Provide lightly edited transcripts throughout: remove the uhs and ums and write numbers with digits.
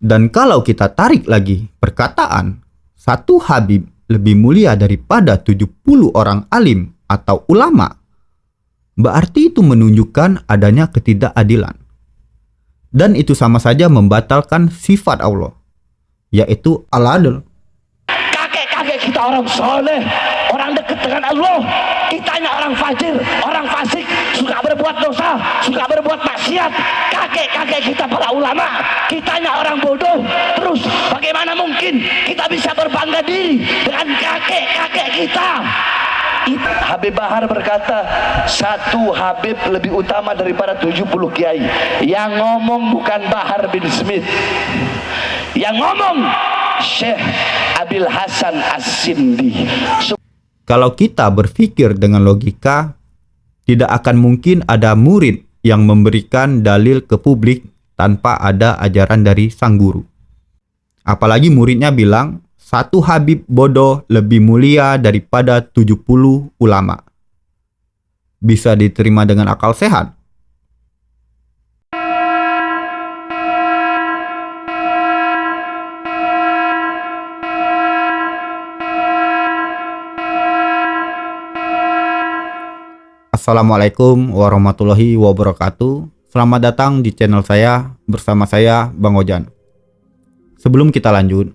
Dan kalau kita tarik lagi perkataan, satu Habib lebih mulia daripada 70 orang alim atau ulama, berarti itu menunjukkan adanya ketidakadilan. Dan itu sama saja membatalkan sifat Allah, yaitu al-adl. Kakek-kakek kita orang soleh, orang dekat dengan Allah. Kitanya orang fajir, orang fasik, suka berbuat dosa, suka berbuat maksiat. Kakek-kakek kita para ulama, kitanya orang bodoh. Terus bagaimana mungkin kita bisa berbangga diri dengan kakek-kakek kita? Habib Bahar berkata, satu Habib lebih utama daripada 70 kiai. Yang ngomong bukan Bahar bin Smith, yang ngomong Syekh Abil Hasan As-Sindi. Kalau kita berpikir dengan logika, tidak akan mungkin ada murid yang memberikan dalil ke publik tanpa ada ajaran dari sang guru. Apalagi muridnya bilang, satu Habib bodoh lebih mulia daripada 70 ulama. Bisa diterima dengan akal sehat? Assalamualaikum warahmatullahi wabarakatuh. Selamat datang di channel saya, bersama saya Bang Ojan. Sebelum kita lanjut,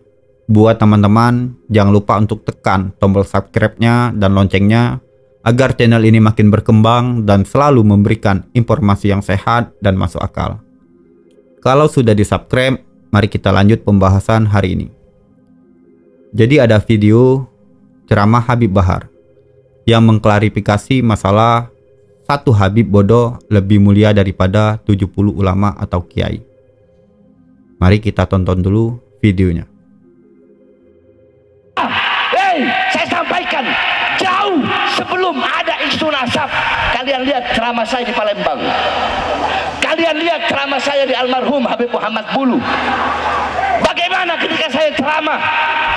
buat teman-teman jangan lupa untuk tekan tombol subscribe-nya dan loncengnya agar channel ini makin berkembang dan selalu memberikan informasi yang sehat dan masuk akal. Kalau sudah di-subscribe, mari kita lanjut pembahasan hari ini. Jadi ada video ceramah Habib Bahar yang mengklarifikasi masalah satu Habib bodoh lebih mulia daripada 70 ulama atau kiai. Mari kita tonton dulu videonya. Saya sampaikan jauh sebelum ada isu nasab. Kalian lihat ceramah saya di Palembang, kalian lihat ceramah saya di almarhum Habib Muhammad Bulu. Bagaimana ketika saya ceramah,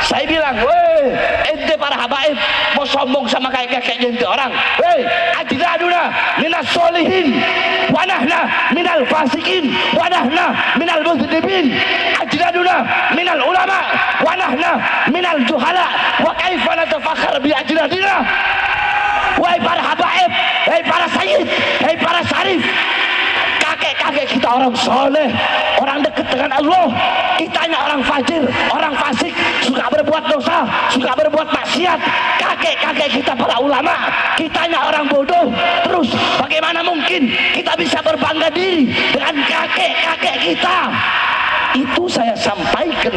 saya bilang, weh, ente para habaib mau sombong sama kakek-kakek ente orang. Weh, ajdaduna minas solihin, wanahna minal fasikin, wanahna minal mudhibin. Ajdaduna minal ulama, wanahna minal juhala. Wa kaifa natafakhar bi ajdadina. Wahai para habaib, wahai para sayyid, wahai para syarif, kakek-kakek kita orang soleh, orang dekat dengan Allah. Kitanya orang fajir, orang fasik, suka berbuat dosa, suka berbuat maksiat. Kakek-kakek kita para ulama, kitanya orang bodoh. Terus bagaimana mungkin kita bisa berbangga diri dengan kakek-kakek kita? Itu saya sampaikan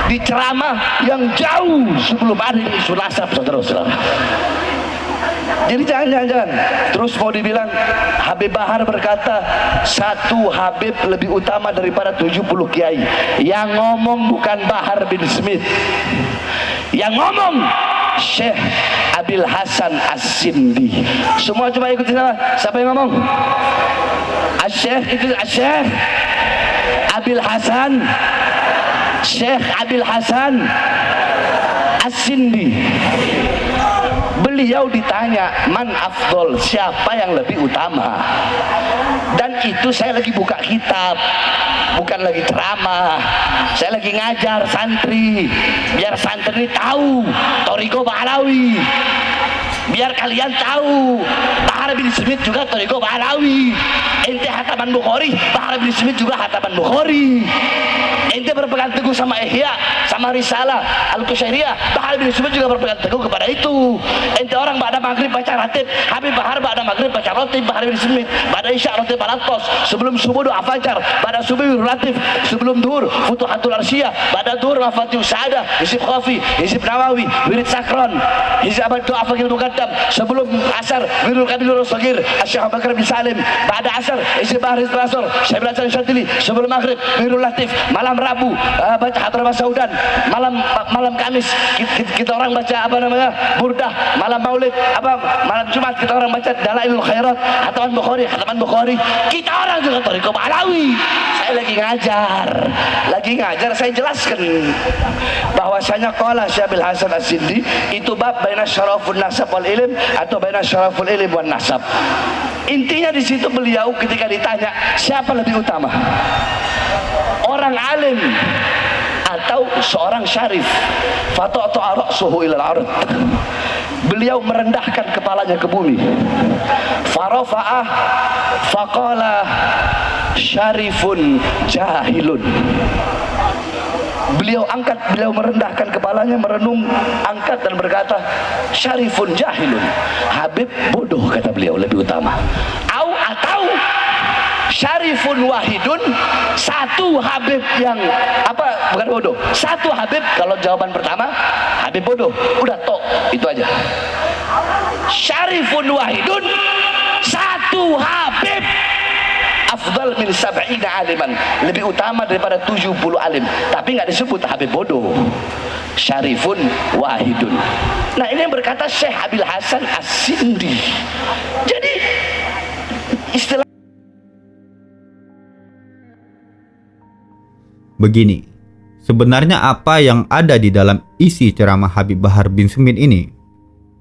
di ceramah yang jauh sebelum ada isu nasab, saudara-saudara. Jadi jangan terus mau dibilang Habib Bahar berkata satu Habib lebih utama daripada 70 kiai. Yang ngomong bukan Bahar bin Smith, yang ngomong Syekh Abil Hasan As-Sindi. Semua coba ikuti sama. Siapa yang ngomong? Syekh itu Syekh Abil Hasan, Syekh Abil Hasan As-Sindi. Beliau ditanya, man afdol, siapa yang lebih utama? Dan itu saya lagi buka kitab, bukan lagi ceramah. Saya lagi ngajar santri, biar santri tahu Thariqah Bahlawi, biar kalian tahu Bahar bin Smith juga Thariqah Bahlawi. Ente hataman Bukhari, Bahar bin Smith juga hataman Bukhari. Ente berpegang teguh sama Ihya, sama Risalah Al-Qushairiyah, Bahar bin Smith juga berpegang teguh kepada itu. Ente orang ba'da maghrib baca ratib, Habib Bahar ba'da maghrib baca ratib, Bahar bin Smith ba'da isya ratib al-Attas, sebelum subuh doa fajar, ba'da subuh ratib, sebelum duhur Futuhatul Arsyiyah, ba'da duhur Mafatihus Sa'adah, Hizib Khafi, Hizib Nawawi, Wirid Sakron, Hizib Abad Doa Fakir Muqaddam, sebelum asar Wirul Qadirul Saghir, Syekh Abu Bakar bin Salim, ba'da asar Hizib Bahar Hizib Asar, Syekh Hasan Syadili, sebelum maghrib Wirul Latif, malam Rabu baca Hadramat Saudan, malam Kamis kita orang baca apa namanya Burdah, malam Maulid malam Jumat kita orang baca Dalailul Khairat, hataman Bukhari. Kita orang juga Thariqah Bahlawi. Saya lagi ngajar, saya jelaskan bahwasanya qala Syekh Abil Hasan As-Sindi itu bab baina syarafun nasab wal ilm atau baina syaraful ilm wan nasab. Intinya di situ beliau ketika ditanya siapa lebih utama, orang seorang alim atau seorang syarif. Fata'ta'a ra'suhu ilal ard. Beliau merendahkan kepalanya ke bumi. Farafa'ah faqala syarifun jahilun. Beliau merendahkan kepalanya, merenung, angkat dan berkata, syarifun jahilun. Habib bodoh, kata beliau, lebih utama. Atau syarifun wahidun, satu Habib yang bukan bodoh, satu Habib. Kalau jawaban pertama Habib bodoh, udah tok, itu aja. Syarifun wahidun, satu Habib afdal min sab'ina aliman, lebih utama daripada 70 alim. Tapi nggak disebut Habib bodoh, syarifun wahidun. Nah, ini yang berkata Syekh Abil Hasan As-Sindi. Jadi istilah begini, sebenarnya apa yang ada di dalam isi ceramah Habib Bahar bin Smith ini,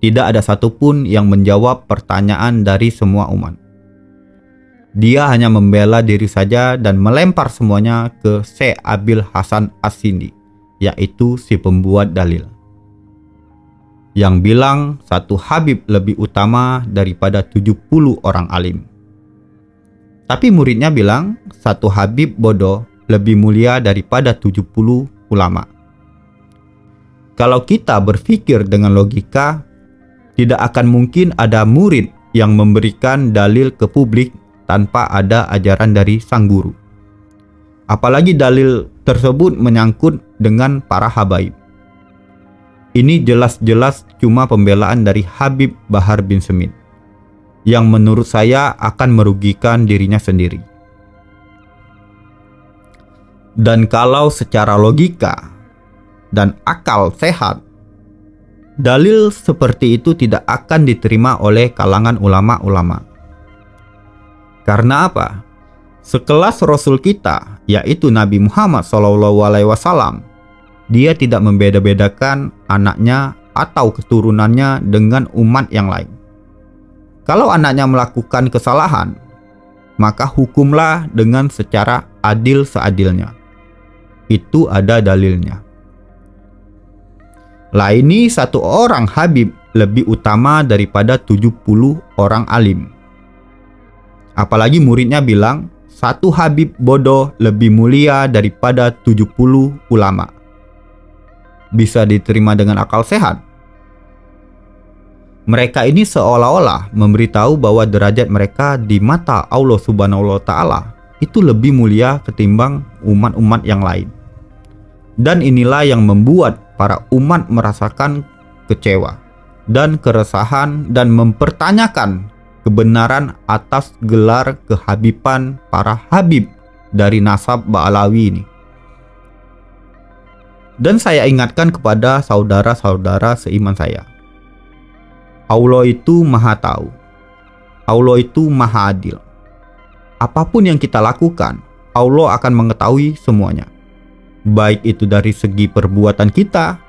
tidak ada satupun yang menjawab pertanyaan dari semua umat. Dia hanya membela diri saja dan melempar semuanya ke Syekh Abil Hasan As-Sindi, yaitu si pembuat dalil, yang bilang satu Habib lebih utama daripada 70 orang alim. Tapi muridnya bilang satu Habib bodoh lebih mulia daripada 70 ulama. Kalau kita berpikir dengan logika, tidak akan mungkin ada murid yang memberikan dalil ke publik tanpa ada ajaran dari sang guru. Apalagi dalil tersebut menyangkut dengan para habaib. Ini jelas-jelas cuma pembelaan dari Habib Bahar bin Smith, yang menurut saya akan merugikan dirinya sendiri. Dan kalau secara logika dan akal sehat, dalil seperti itu tidak akan diterima oleh kalangan ulama-ulama. Karena apa? Sekelas Rasul kita, yaitu Nabi Muhammad SAW, dia tidak membeda-bedakan anaknya atau keturunannya dengan umat yang lain. Kalau anaknya melakukan kesalahan, maka hukumlah dengan secara adil seadilnya. Itu ada dalilnya. Lah, ini satu orang Habib lebih utama daripada 70 orang alim. Apalagi muridnya bilang satu Habib bodoh lebih mulia daripada 70 ulama. Bisa diterima dengan akal sehat? Mereka ini seolah-olah memberitahu bahwa derajat mereka di mata Allah Subhanahu wa Ta'ala itu lebih mulia ketimbang umat-umat yang lain. Dan inilah yang membuat para umat merasakan kecewa dan keresahan dan mempertanyakan kebenaran atas gelar kehabiban para habib dari nasab Ba'alawi ini. Dan saya ingatkan kepada saudara-saudara seiman saya, Allah itu maha tahu, Allah itu maha adil. Apapun yang kita lakukan, Allah akan mengetahui semuanya, baik itu dari segi perbuatan kita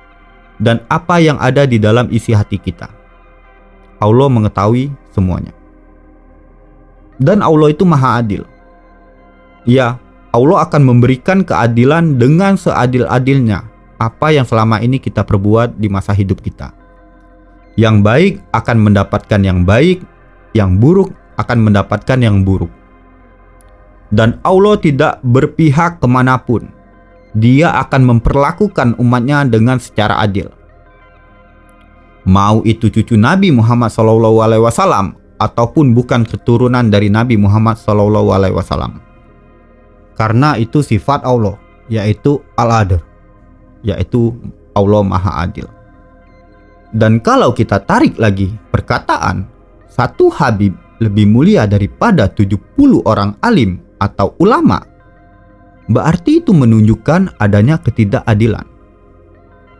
dan apa yang ada di dalam isi hati kita. Allah mengetahui semuanya. Dan Allah itu maha adil. Ya, Allah akan memberikan keadilan dengan seadil-adilnya apa yang selama ini kita perbuat di masa hidup kita. Yang baik akan mendapatkan yang baik, yang buruk akan mendapatkan yang buruk. Dan Allah tidak berpihak kemanapun. Dia akan memperlakukan umatnya dengan secara adil. Mau itu cucu Nabi Muhammad SAW ataupun bukan keturunan dari Nabi Muhammad SAW. Karena itu sifat Allah, yaitu Al-Adl, yaitu Allah Maha Adil. Dan kalau kita tarik lagi perkataan satu Habib lebih mulia daripada 70 orang alim atau ulama, berarti itu menunjukkan adanya ketidakadilan.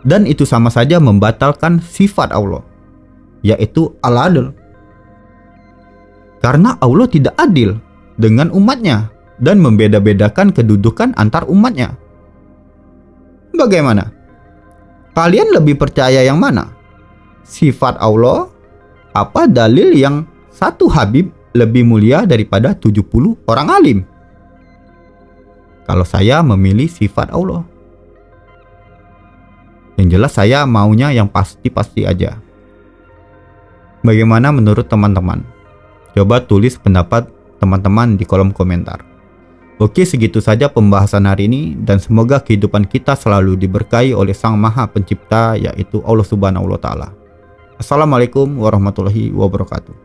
Dan itu sama saja membatalkan sifat Allah, yaitu Al-Adl. Karena Allah tidak adil dengan umatnya dan membeda-bedakan kedudukan antar umatnya. Bagaimana? Kalian lebih percaya yang mana? Sifat Allah? Apa dalil yang satu Habib lebih mulia daripada 70 orang alim? Kalau saya memilih sifat Allah. Yang jelas saya maunya yang pasti-pasti aja. Bagaimana menurut teman-teman? Coba tulis pendapat teman-teman di kolom komentar. Oke, segitu saja pembahasan hari ini, dan semoga kehidupan kita selalu diberkahi oleh Sang Maha Pencipta, yaitu Allah Subhanahu wa Ta'ala. Assalamualaikum warahmatullahi wabarakatuh.